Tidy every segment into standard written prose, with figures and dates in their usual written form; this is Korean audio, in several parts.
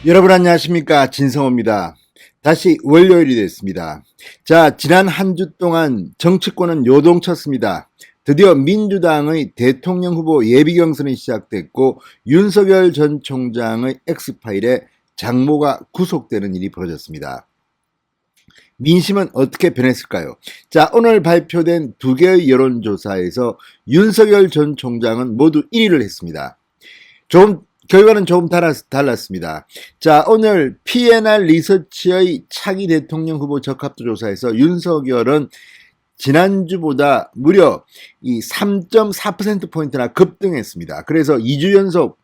여러분 안녕하십니까, 진성호입니다. 다시 월요일이 됐습니다. 자, 지난 한 주 동안 정치권은 요동쳤습니다. 드디어 민주당의 대통령 후보 예비 경선이 시작됐고 윤석열 전 총장의 엑스파일에 장모가 구속되는 일이 벌어졌습니다. 민심은 어떻게 변했을까요? 자, 오늘 발표된 두 개의 여론조사에서 윤석열 전 총장은 모두 1위를 했습니다. 결과는 조금 달랐습니다. 자, 오늘 P&R 리서치의 차기 대통령 후보 적합도 조사에서 윤석열은 지난주보다 무려 이 3.4%포인트나 급등했습니다. 그래서 2주 연속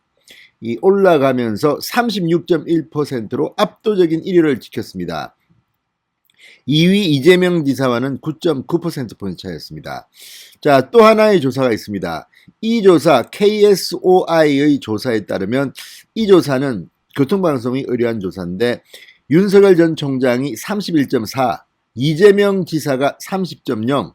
올라가면서 36.1%로 압도적인 1위를 지켰습니다. 2위 이재명 지사와는 9.9%포인트 차이였습니다. 자, 또 하나의 조사가 있습니다. 이 조사 KSOI의 조사에 따르면 이 조사는 교통방송이 의뢰한 조사인데 윤석열 전 총장이 31.4, 이재명 지사가 30.0,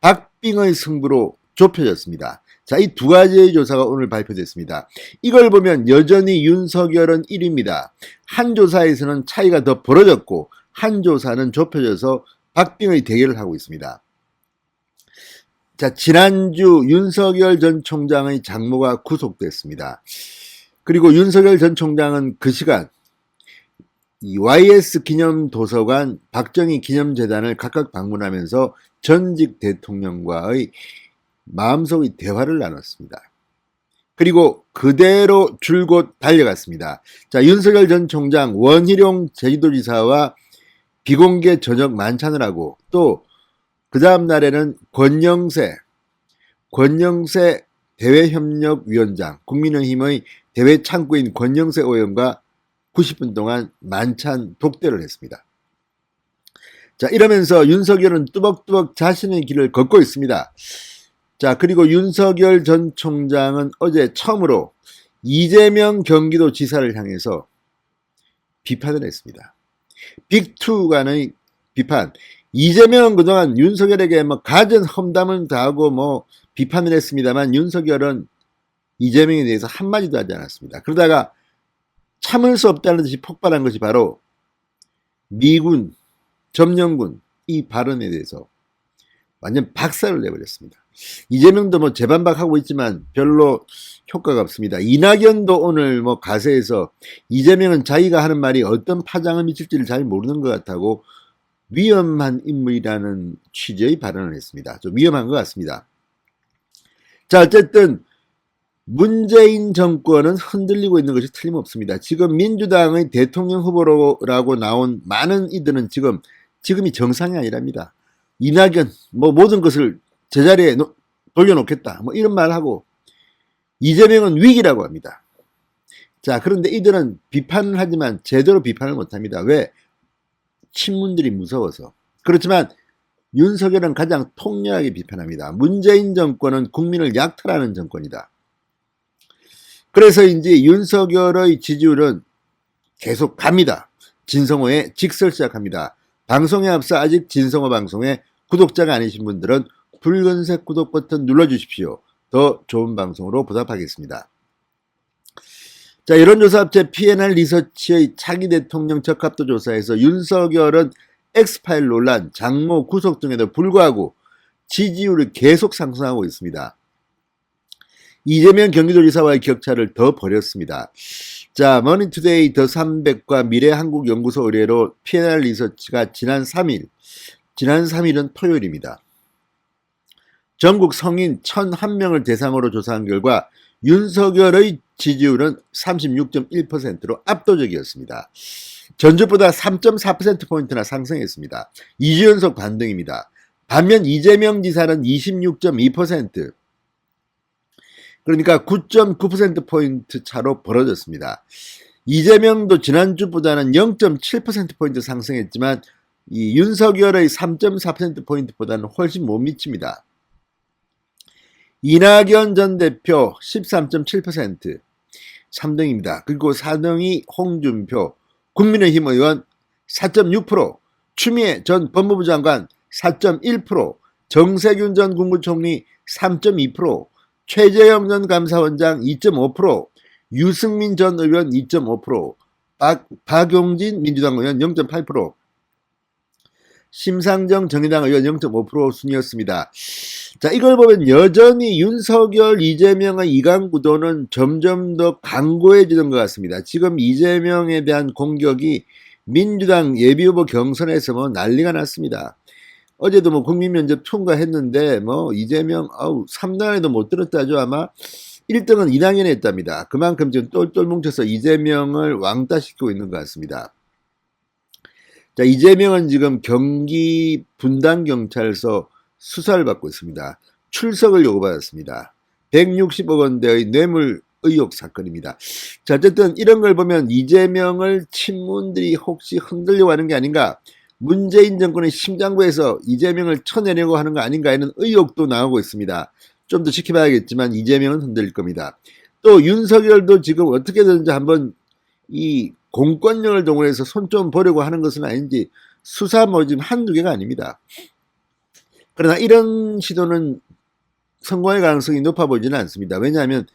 박빙의 승부로 좁혀졌습니다. 자, 이 두 가지의 조사가 오늘 발표됐습니다. 이걸 보면 여전히 윤석열은 1위입니다. 한 조사에서는 차이가 더 벌어졌고 한 조사는 좁혀져서 박빙의 대결을 하고 있습니다. 자, 지난주 윤석열 전 총장의 장모가 구속됐습니다. 그리고 윤석열 전 총장은 그 시간 이 YS 기념도서관, 박정희 기념재단을 각각 방문하면서 전직 대통령과의 마음속의 대화를 나눴습니다. 그리고 그대로 줄곧 달려갔습니다. 자, 윤석열 전 총장 원희룡 제주도지사와 비공개 저녁 만찬을 하고 또 그 다음 날에는 권영세 대외협력위원장, 국민의힘의 대외창구인 권영세 의원과 90분 동안 만찬 독대를 했습니다. 자, 이러면서 윤석열은 뚜벅뚜벅 자신의 길을 걷고 있습니다. 자, 그리고 윤석열 전 총장은 어제 처음으로 이재명 경기도지사를 향해서 비판을 했습니다. 빅2 간의 비판. 이재명은 그동안 윤석열에게 갖은 험담을 다하고 비판을 했습니다만 윤석열은 이재명에 대해서 한마디도 하지 않았습니다. 그러다가 참을 수 없다는 듯이 폭발한 것이 바로 미군, 점령군 이 발언에 대해서 완전 박살을 내버렸습니다. 이재명도 재반박하고 있지만 별로 효과가 없습니다. 이낙연도 오늘 가세에서 이재명은 자기가 하는 말이 어떤 파장을 미칠지를 잘 모르는 것 같다고 위험한 인물이라는 취지의 발언을 했습니다. 좀 위험한 것 같습니다. 자, 어쨌든 문재인 정권은 흔들리고 있는 것이 틀림없습니다. 지금 민주당의 대통령 후보라고 나온 많은 이들은 지금이 정상이 아니랍니다. 이낙연 모든 것을 제자리에 돌려놓겠다 이런 말하고 이재명은 위기라고 합니다. 자, 그런데 이들은 비판을 하지만 제대로 비판을 못합니다. 왜? 친문들이 무서워서. 그렇지만 윤석열은 가장 통렬하게 비판합니다. 문재인 정권은 국민을 약탈하는 정권이다. 그래서인지 윤석열의 지지율은 계속 갑니다. 진성호의 직설 시작합니다. 방송에 앞서 아직 진성호 방송에 구독자가 아니신 분들은 붉은색 구독 버튼 눌러주십시오. 더 좋은 방송으로 보답하겠습니다. 자, 여론조사업체 P&R 리서치의 차기 대통령 적합도 조사에서 윤석열은 엑스파일 논란, 장모 구속 등에도 불구하고 지지율이 계속 상승하고 있습니다. 이재명 경기도지사와의 격차를 더 벌였습니다. 자, 머니투데이 더 300과 미래한국연구소 의뢰로 P&R 리서치가 지난 3일은 토요일입니다. 전국 성인 1,001명을 대상으로 조사한 결과 윤석열의 지지율은 36.1%로 압도적이었습니다. 전주보다 3.4%포인트나 상승했습니다. 2주 연속 반등입니다. 반면 이재명 지사는 26.2%, 그러니까 9.9%포인트 차로 벌어졌습니다. 이재명도 지난주보다는 0.7%포인트 상승했지만 이 윤석열의 3.4%포인트보다는 훨씬 못 미칩니다. 이낙연 전 대표 13.7% 3등입니다. 그리고 4등이 홍준표 국민의힘 의원 4.6%, 추미애 전 법무부 장관 4.1%, 정세균 전 국무총리 3.2%, 최재형 전 감사원장 2.5%, 유승민 전 의원 2.5%, 박용진 민주당 의원 0.8%, 심상정 정의당 의원 0.5% 순이었습니다. 자, 이걸 보면 여전히 윤석열, 이재명의 이강 구도는 점점 더 강고해지는 것 같습니다. 지금 이재명에 대한 공격이 민주당 예비후보 경선에서 뭐 난리가 났습니다. 어제도 뭐 국민면접 통과했는데 뭐 이재명 3단에도 못 들었다죠. 아마 1등은 이낙연이 했답니다. 그만큼 지금 똘똘 뭉쳐서 이재명을 왕따시키고 있는 것 같습니다. 자, 이재명은 지금 경기 분당경찰서 수사를 받고 있습니다. 출석을 요구받았습니다. 160억 원대의 뇌물 의혹 사건입니다. 자, 어쨌든 이런 걸 보면 이재명을 친문들이 혹시 흔들려고 하는 게 아닌가, 문재인 정권의 심장부에서 이재명을 쳐내려고 하는 거 아닌가 하는 의혹도 나오고 있습니다. 좀 더 지켜봐야겠지만 이재명은 흔들릴 겁니다. 또 윤석열도 지금 어떻게든지 한번 이 공권력을 동원해서 손 좀 보려고 하는 것은 아닌지 수사 모집 한두 개가 아닙니다. 그러나 이런 시도는 성공할 가능성이 높아 보이지는 않습니다. 왜냐하면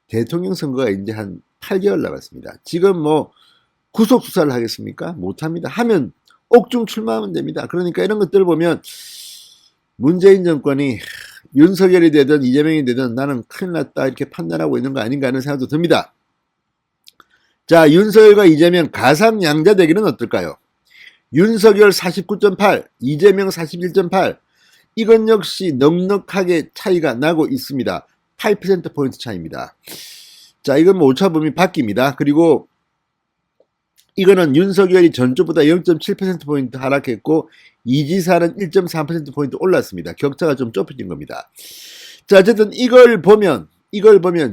대통령 선거가 이제 한 8개월 남았습니다. 지금 뭐 구속 수사를 하겠습니까? 못합니다. 하면 옥중 출마하면 됩니다. 그러니까 이런 것들을 보면 문재인 정권이 윤석열이 되든 이재명이 되든 나는 큰일 났다 이렇게 판단하고 있는 거 아닌가 하는 생각도 듭니다. 자, 윤석열과 이재명 가상 양자 대결은 어떨까요? 윤석열 49.8, 이재명 41.8, 이건 역시 넉넉하게 차이가 나고 있습니다. 8%포인트 차이입니다. 자, 이건 뭐 오차범위 바뀝니다. 그리고 이거는 윤석열이 전주보다 0.7%포인트 하락했고 이지사는 1.3%포인트 올랐습니다. 격차가 좀 좁혀진 겁니다. 자, 어쨌든 이걸 보면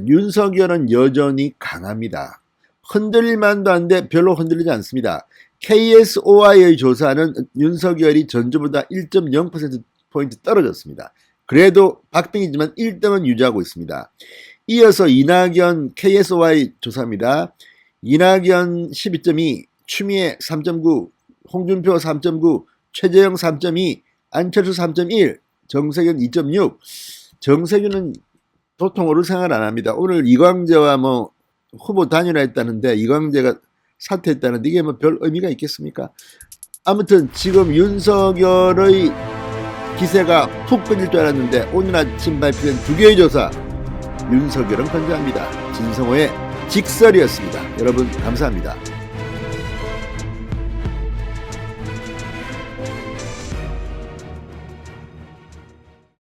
윤석열은 여전히 강합니다. 흔들릴 만도 한데 별로 흔들리지 않습니다. KSOI의 조사는 윤석열이 전주보다 1.0%포인트 떨어졌습니다. 그래도 박빙이지만 1등은 유지하고 있습니다. 이어서 이낙연 KSOI 조사입니다. 이낙연 12.2, 추미애 3.9, 홍준표 3.9, 최재형 3.2, 안철수 3.1, 정세균 2.6. 정세균은 도통 오를 생각을 안 합니다. 오늘 이광재와 뭐 후보 단일화했다는데 이광재가 사퇴했다는데 이게 뭐 별 의미가 있겠습니까? 아무튼 지금 윤석열의 기세가 푹 끊일 줄 알았는데 오늘 아침 발표된 2개의 조사, 윤석열은 건재합니다. 진성호의 직설이었습니다. 여러분 감사합니다.